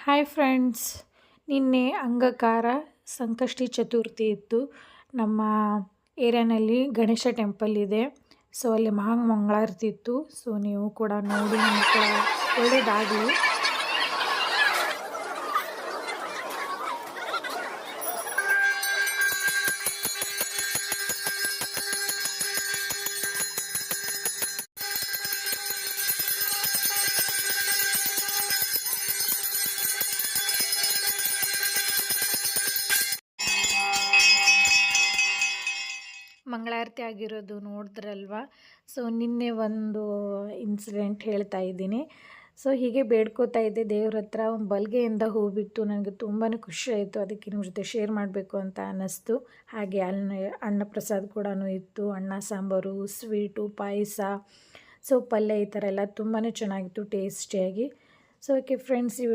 Hi friends, ನಿನ್ನೆ ಅಂಗಕಾರ ಸಂಕಷ್ಟಿ ಚತುರ್ಥಿ ಇತ್ತು. ನಮ್ಮ ಏರಿಯಾನಲ್ಲಿ ಗಣೇಶ ಟೆಂಪಲ್ ಇದೆ. ಸೊ ಅಲ್ಲಿ ಮಂಗಳಾರತಿ ಇತ್ತು. ಸೊ ನೀವು ಕೂಡ ನೋಡಿ, ನಿಮಗೆ ಕೂಡ ಒಳ್ಳೆಯದಾಗಲಿ. ಮಂಗಳಾರತಿ ಆಗಿರೋದು ನೋಡಿದ್ರಲ್ವ. ಸೊ ನಿನ್ನೆ ಒಂದು ಇನ್ಸಿಡೆಂಟ್ ಹೇಳ್ತಾ ಇದ್ದೀನಿ. ಸೊ ಹೀಗೆ ಬೇಡ್ಕೋತಾ ಇದ್ದೆ ದೇವ್ರ ಹತ್ರ. ಒಂದು ಬಲ್ಗೆಯಿಂದ ಹೂ ಬಿಟ್ಟು ನನಗೆ ತುಂಬಾ ಖುಷಿ ಆಯಿತು. ಅದಕ್ಕೆ ನಿಮ್ಮ ಜೊತೆ ಶೇರ್ ಮಾಡಬೇಕು ಅಂತ ಅನ್ನಿಸ್ತು. ಹಾಗೆ ಅನ್ನ ಪ್ರಸಾದ ಕೂಡ ಇತ್ತು. ಅನ್ನ ಸಾಂಬಾರು, ಸ್ವೀಟು, ಪಾಯಸ, ಸೊ ಪಲ್ಯ, ಈ ಥರ ಎಲ್ಲ ತುಂಬಾ ಚೆನ್ನಾಗಿತ್ತು ಟೇಸ್ಟಿಯಾಗಿ. So okay friends,